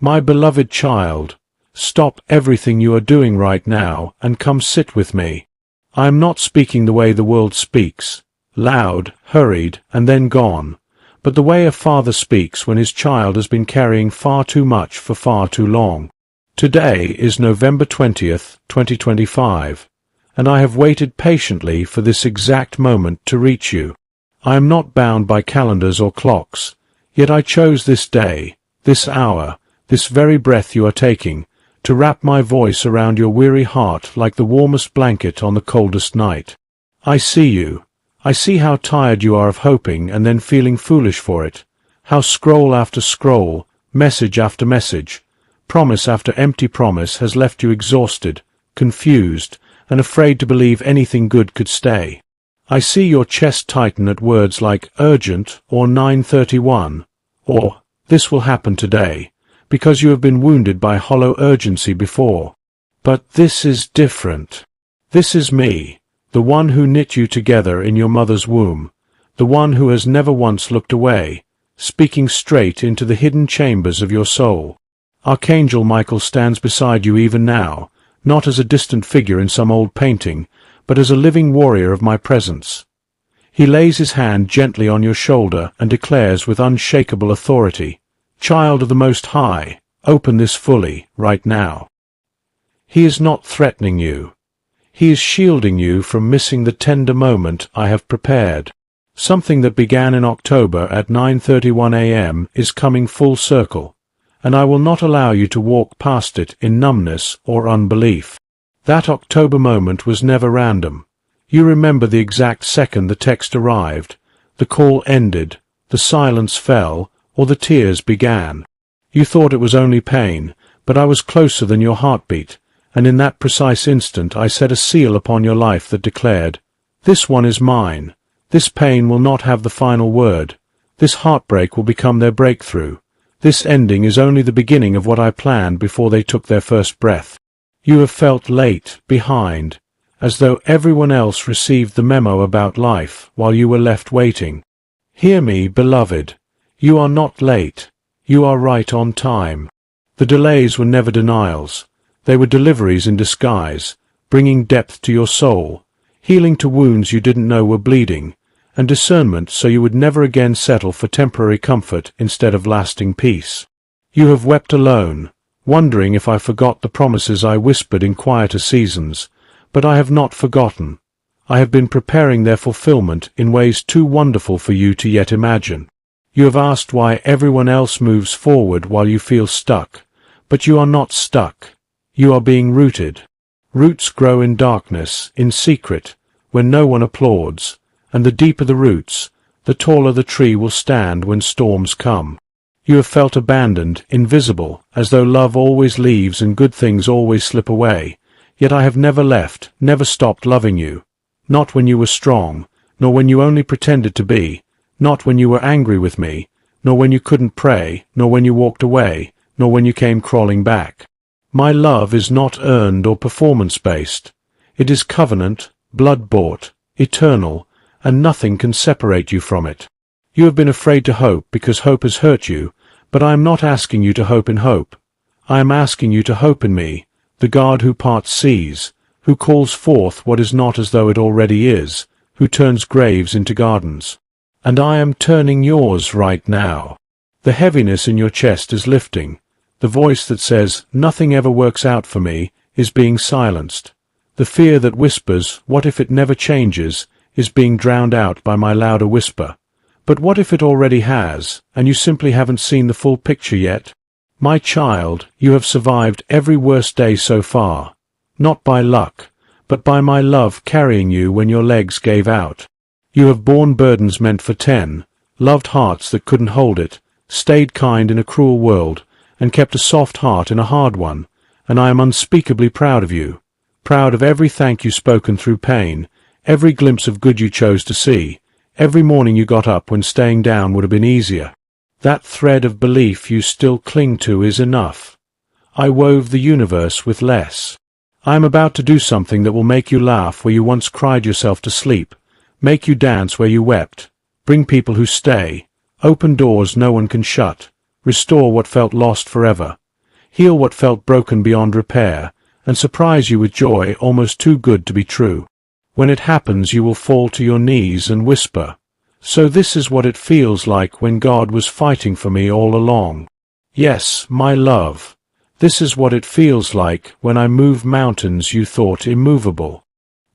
My beloved child, stop everything you are doing right now and come sit with me. I am not speaking the way the world speaks, loud, hurried, and then gone, but the way a father speaks when his child has been carrying far too much for far too long. Today is November 20th, 2025, and I have waited patiently for this exact moment to reach you. I am not bound by calendars or clocks, yet I chose this day, this hour, this very breath you are taking, to wrap my voice around your weary heart like the warmest blanket on the coldest night. I see you. I see how tired you are of hoping and then feeling foolish for it, how scroll after scroll, message after message, promise after empty promise has left you exhausted, confused, and afraid to believe anything good could stay. I see your chest tighten at words like urgent or 9:31, or this will happen today, because you have been wounded by hollow urgency before. But this is different. This is me, the one who knit you together in your mother's womb, the one who has never once looked away, speaking straight into the hidden chambers of your soul. Archangel Michael stands beside you even now, not as a distant figure in some old painting, but as a living warrior of my presence. He lays his hand gently on your shoulder and declares with unshakable authority, "Child of the Most High, open this fully, right now." He is not threatening you. He is shielding you from missing the tender moment I have prepared. Something that began in October at 9:31 a.m. is coming full circle, and I will not allow you to walk past it in numbness or unbelief. That October moment was never random. You remember the exact second the text arrived, the call ended, the silence fell, or the tears began. You thought it was only pain, but I was closer than your heartbeat, and in that precise instant I set a seal upon your life that declared, "This one is mine. This pain will not have the final word. This heartbreak will become their breakthrough. This ending is only the beginning of what I planned before they took their first breath." You have felt late, behind, as though everyone else received the memo about life while you were left waiting. Hear me, beloved. You are not late. You are right on time. The delays were never denials. They were deliveries in disguise, bringing depth to your soul, healing to wounds you didn't know were bleeding, and discernment so you would never again settle for temporary comfort instead of lasting peace. You have wept alone, wondering if I forgot the promises I whispered in quieter seasons, but I have not forgotten. I have been preparing their fulfillment in ways too wonderful for you to yet imagine. You have asked why everyone else moves forward while you feel stuck, but you are not stuck. You are being rooted. Roots grow in darkness, in secret, when no one applauds, and the deeper the roots, the taller the tree will stand when storms come. You have felt abandoned, invisible, as though love always leaves and good things always slip away, yet I have never left, never stopped loving you. Not when you were strong, nor when you only pretended to be, not when you were angry with me, nor when you couldn't pray, nor when you walked away, nor when you came crawling back. My love is not earned or performance-based. It is covenant, blood-bought, eternal, and nothing can separate you from it. You have been afraid to hope because hope has hurt you, but I am not asking you to hope in hope. I am asking you to hope in me, the God who parts seas, who calls forth what is not as though it already is, who turns graves into gardens. And I am turning yours right now. The heaviness in your chest is lifting. The voice that says, "Nothing ever works out for me," is being silenced. The fear that whispers, "What if it never changes?" is being drowned out by my louder whisper. But what if it already has, and you simply haven't seen the full picture yet? My child, you have survived every worst day so far, not by luck, but by my love carrying you when your legs gave out. You have borne burdens meant for 10, loved hearts that couldn't hold it, stayed kind in a cruel world, and kept a soft heart in a hard one, and I am unspeakably proud of you, proud of every thank you spoken through pain, every glimpse of good you chose to see, every morning you got up when staying down would have been easier. That thread of belief you still cling to is enough. I wove the universe with less. I am about to do something that will make you laugh where you once cried yourself to sleep, make you dance where you wept, bring people who stay, open doors no one can shut, restore what felt lost forever, heal what felt broken beyond repair, and surprise you with joy almost too good to be true. When it happens, you will fall to your knees and whisper, "So this is what it feels like when God was fighting for me all along. Yes, my love. This is what it feels like when I move mountains you thought immovable."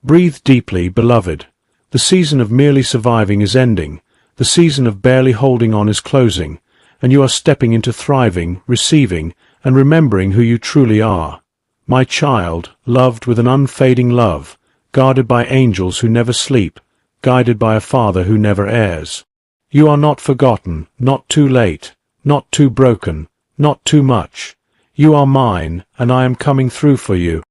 Breathe deeply, beloved. The season of merely surviving is ending. The season of barely holding on is closing, and you are stepping into thriving, receiving, and remembering who you truly are. My child, loved with an unfading love, guarded by angels who never sleep, guided by a Father who never errs. You are not forgotten, not too late, not too broken, not too much. You are mine, and I am coming through for you.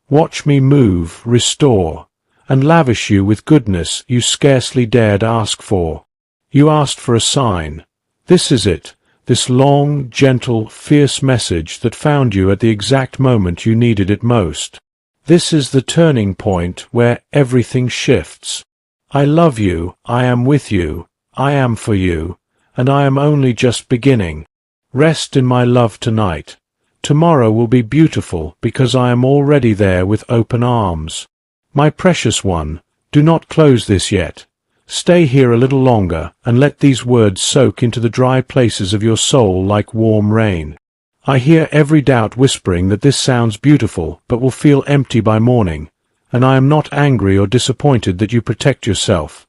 Watch me move, restore, and lavish you with goodness you scarcely dared ask for. You asked for a sign. This is it, this long, gentle, fierce message that found you at the exact moment you needed it most. This is the turning point where everything shifts. I love you, I am with you, I am for you, and I am only just beginning. Rest in my love tonight. Tomorrow will be beautiful because I am already there with open arms. My precious one, do not close this yet. Stay here a little longer and let these words soak into the dry places of your soul like warm rain. I hear every doubt whispering that this sounds beautiful but will feel empty by morning, and I am not angry or disappointed that you protect yourself.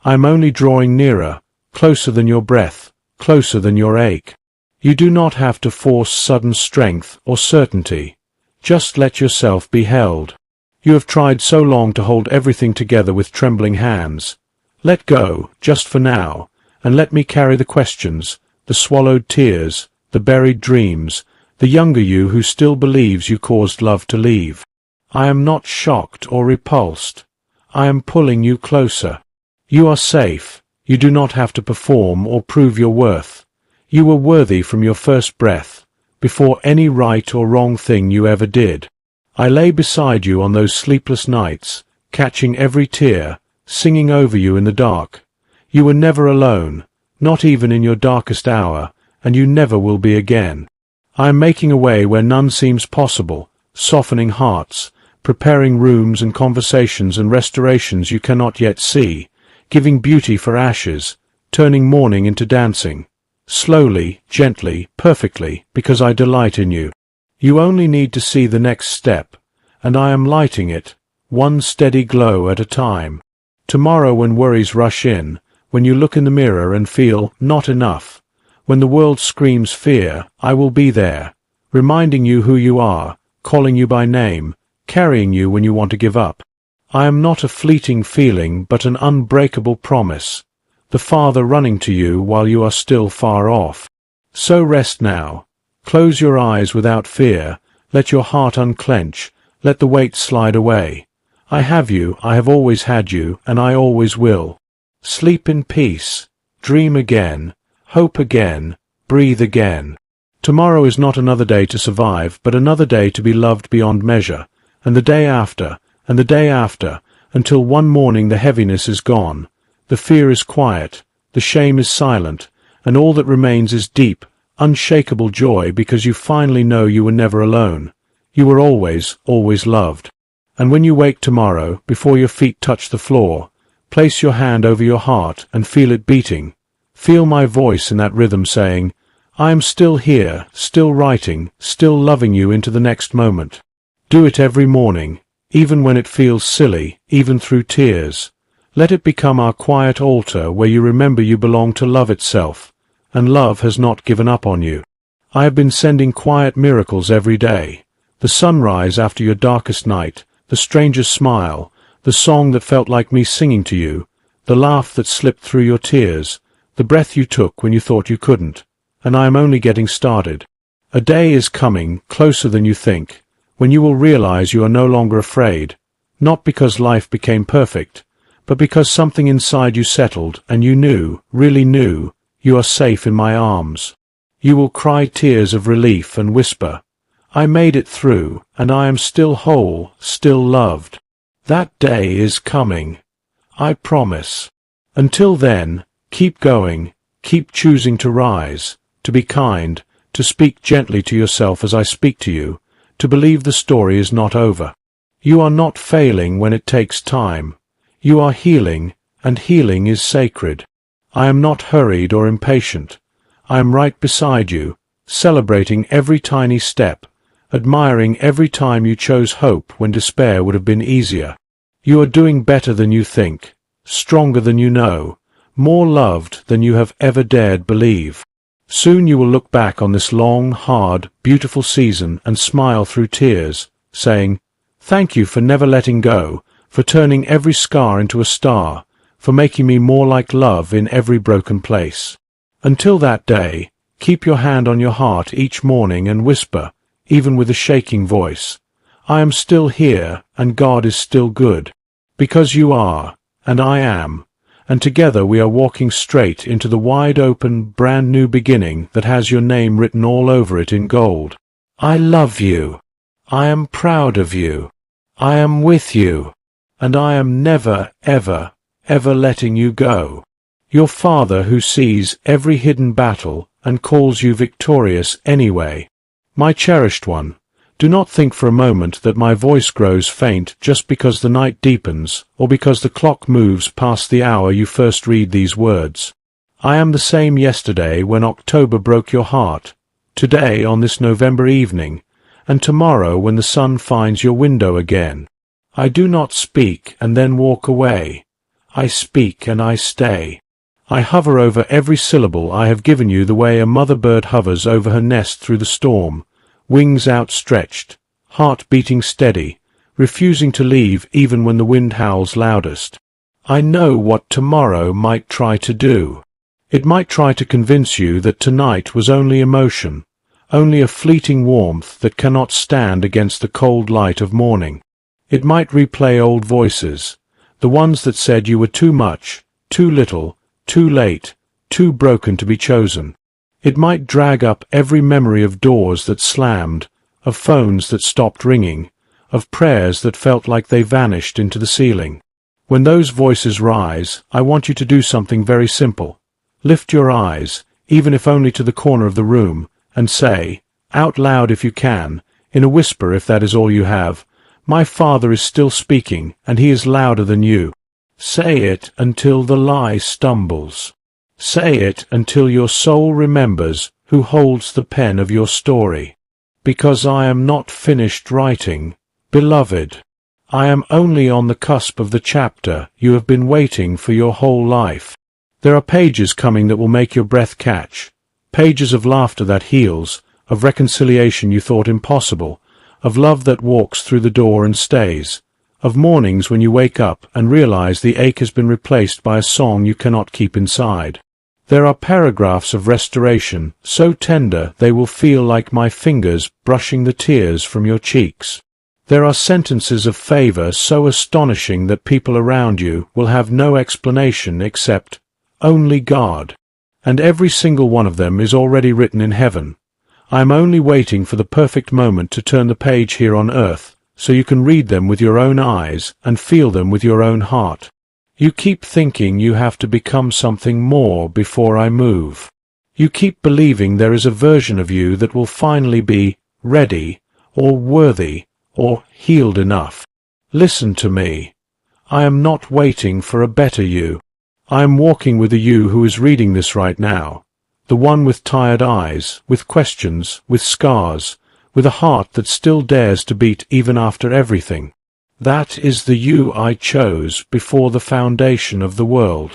I am only drawing nearer, closer than your breath, closer than your ache. You do not have to force sudden strength or certainty. Just let yourself be held. You have tried so long to hold everything together with trembling hands. Let go, just for now, and let me carry the questions, the swallowed tears, the buried dreams, the younger you who still believes you caused love to leave. I am not shocked or repulsed. I am pulling you closer. You are safe. You do not have to perform or prove your worth. You were worthy from your first breath, before any right or wrong thing you ever did. I lay beside you on those sleepless nights, catching every tear, singing over you in the dark. You were never alone, not even in your darkest hour, and you never will be again. I am making a way where none seems possible, softening hearts, preparing rooms and conversations and restorations you cannot yet see, giving beauty for ashes, turning mourning into dancing. Slowly, gently, perfectly, because I delight in you. You only need to see the next step, and I am lighting it, one steady glow at a time. Tomorrow when worries rush in, when you look in the mirror and feel not enough, when the world screams fear, I will be there, reminding you who you are, calling you by name, carrying you when you want to give up. I am not a fleeting feeling, but an unbreakable promise, the Father running to you while you are still far off. So rest now. Close your eyes without fear, let your heart unclench, let the weight slide away. I have you, I have always had you, and I always will. Sleep in peace, dream again, hope again, breathe again. Tomorrow is not another day to survive, but another day to be loved beyond measure, and the day after, and the day after, until one morning the heaviness is gone, the fear is quiet, the shame is silent, and all that remains is deep, unshakable joy because you finally know you were never alone. You were always, always loved. And when you wake tomorrow, before your feet touch the floor, place your hand over your heart and feel it beating. Feel my voice in that rhythm saying, I am still here, still writing, still loving you into the next moment. Do it every morning, even when it feels silly, even through tears. Let it become our quiet altar where you remember you belong to love itself, and love has not given up on you. I have been sending quiet miracles every day. The sunrise after your darkest night, the stranger's smile, the song that felt like me singing to you, the laugh that slipped through your tears, the breath you took when you thought you couldn't, and I am only getting started. A day is coming, closer than you think, when you will realize you are no longer afraid, not because life became perfect, but because something inside you settled and you knew, really knew, you are safe in my arms. You will cry tears of relief and whisper, I made it through, and I am still whole, still loved. That day is coming. I promise. Until then, keep going, keep choosing to rise, to be kind, to speak gently to yourself as I speak to you, to believe the story is not over. You are not failing when it takes time. You are healing, and healing is sacred. I am not hurried or impatient. I am right beside you, celebrating every tiny step, admiring every time you chose hope when despair would have been easier. You are doing better than you think, stronger than you know, more loved than you have ever dared believe. Soon you will look back on this long, hard, beautiful season and smile through tears, saying, "Thank you for never letting go, for turning every scar into a star, for making me more like love in every broken place." Until that day, keep your hand on your heart each morning and whisper, even with a shaking voice, "I am still here, and God is still good." Because you are, and I am, and together we are walking straight into the wide-open, brand-new beginning that has your name written all over it in gold. I love you. I am proud of you. I am with you. And I am never, ever, ever letting you go. Your Father who sees every hidden battle and calls you victorious anyway. My cherished one, do not think for a moment that my voice grows faint just because the night deepens or because the clock moves past the hour you first read these words. I am the same yesterday when October broke your heart, today on this November evening, and tomorrow when the sun finds your window again. I do not speak and then walk away. I speak and I stay. I hover over every syllable I have given you the way a mother bird hovers over her nest through the storm, wings outstretched, heart beating steady, refusing to leave even when the wind howls loudest. I know what tomorrow might try to do. It might try to convince you that tonight was only emotion, only a fleeting warmth that cannot stand against the cold light of morning. It might replay old voices, the ones that said you were too much, too little, too late, too broken to be chosen. It might drag up every memory of doors that slammed, of phones that stopped ringing, of prayers that felt like they vanished into the ceiling. When those voices rise, I want you to do something very simple. Lift your eyes, even if only to the corner of the room, and say, out loud if you can, in a whisper if that is all you have, "My Father is still speaking, and he is louder than you." Say it until the lie stumbles. Say it until your soul remembers who holds the pen of your story. Because I am not finished writing, beloved. I am only on the cusp of the chapter you have been waiting for your whole life. There are pages coming that will make your breath catch, pages of laughter that heals, of reconciliation you thought impossible, of love that walks through the door and stays, of mornings when you wake up and realize the ache has been replaced by a song you cannot keep inside. There are paragraphs of restoration, so tender they will feel like my fingers brushing the tears from your cheeks. There are sentences of favor so astonishing that people around you will have no explanation except, only God. And every single one of them is already written in heaven. I am only waiting for the perfect moment to turn the page here on earth, so you can read them with your own eyes and feel them with your own heart. You keep thinking you have to become something more before I move. You keep believing there is a version of you that will finally be ready, or worthy, or healed enough. Listen to me. I am not waiting for a better you. I am walking with a you who is reading this right now, the one with tired eyes, with questions, with scars, with a heart that still dares to beat even after everything. That is the you I chose before the foundation of the world.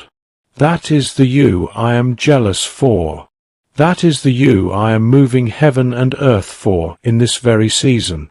That is the you I am jealous for. That is the you I am moving heaven and earth for in this very season.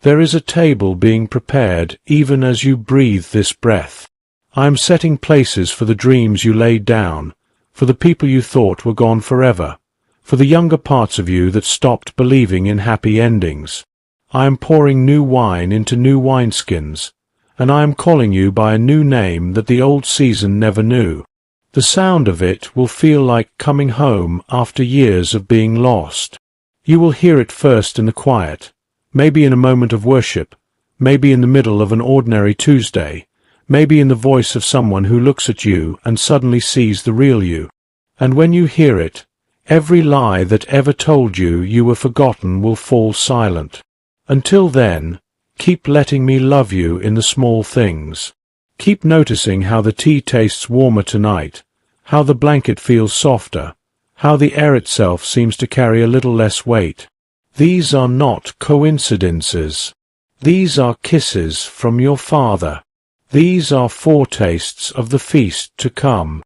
There is a table being prepared even as you breathe this breath. I am setting places for the dreams you laid down, for the people you thought were gone forever, for the younger parts of you that stopped believing in happy endings. I am pouring new wine into new wineskins, and I am calling you by a new name that the old season never knew. The sound of it will feel like coming home after years of being lost. You will hear it first in the quiet, maybe in a moment of worship, maybe in the middle of an ordinary Tuesday, maybe in the voice of someone who looks at you and suddenly sees the real you. And when you hear it, Every lie that ever told you were forgotten will fall silent. Until then, keep letting me love you in the small things. Keep noticing how the tea tastes warmer tonight, how the blanket feels softer, how the air itself seems to carry a little less weight. These are not coincidences. These are kisses from your Father. These are foretastes of the feast to come.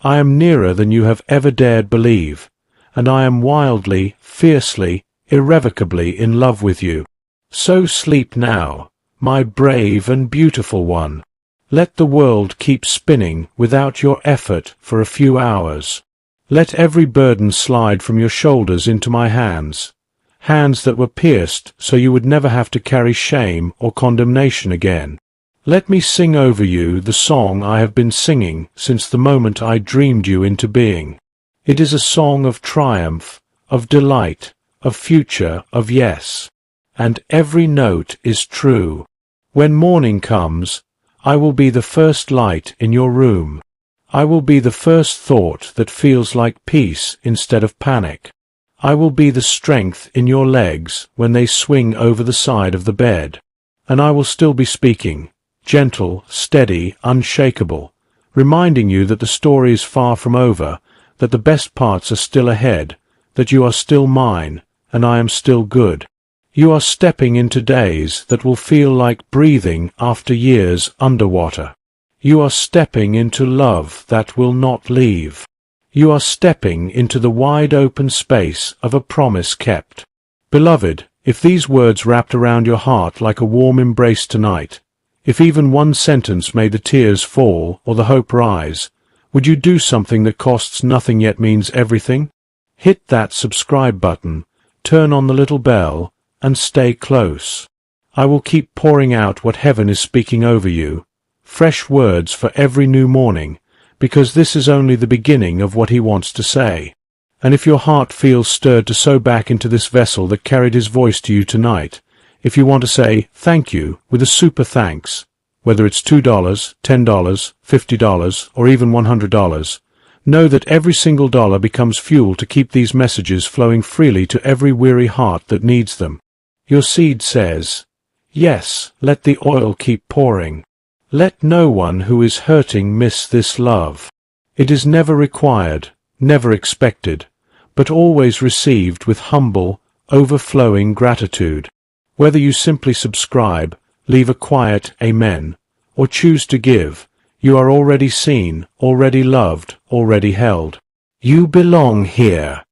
I am nearer than you have ever dared believe, and I am wildly, fiercely, irrevocably in love with you. So sleep now, my brave and beautiful one. Let the world keep spinning without your effort for a few hours. Let every burden slide from your shoulders into my hands, hands that were pierced so you would never have to carry shame or condemnation again. Let me sing over you the song I have been singing since the moment I dreamed you into being. It is a song of triumph, of delight, of future, of yes. And every note is true. When morning comes, I will be the first light in your room. I will be the first thought that feels like peace instead of panic. I will be the strength in your legs when they swing over the side of the bed. And I will still be speaking, gentle, steady, unshakable, reminding you that the story is far from over, that the best parts are still ahead, that you are still mine, and I am still good. You are stepping into days that will feel like breathing after years underwater. You are stepping into love that will not leave. You are stepping into the wide-open space of a promise kept. Beloved, if these words wrapped around your heart like a warm embrace tonight, if even one sentence made the tears fall or the hope rise, would you do something that costs nothing yet means everything? Hit that subscribe button, turn on the little bell, and stay close. I will keep pouring out what heaven is speaking over you, fresh words for every new morning, because this is only the beginning of what he wants to say. And if your heart feels stirred to sow back into this vessel that carried his voice to you tonight, if you want to say thank you with a super thanks, whether it's $2, $10, $50, or even $100, know that every single dollar becomes fuel to keep these messages flowing freely to every weary heart that needs them. Your seed says, yes, let the oil keep pouring. Let no one who is hurting miss this love. It is never required, never expected, but always received with humble, overflowing gratitude. Whether you simply subscribe, leave a quiet amen, or choose to give, you are already seen, already loved, already held. You belong here.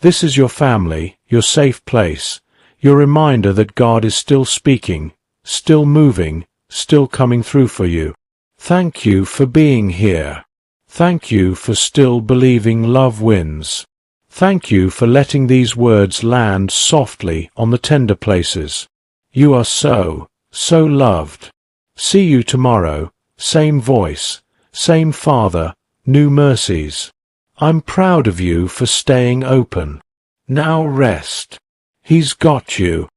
This is your family, your safe place, your reminder that God is still speaking, still moving, still coming through for you. Thank you for being here. Thank you for still believing love wins. Thank you for letting these words land softly on the tender places. You are so, so loved. See you tomorrow, same voice, same Father, new mercies. I'm proud of you for staying open. Now rest. He's got you.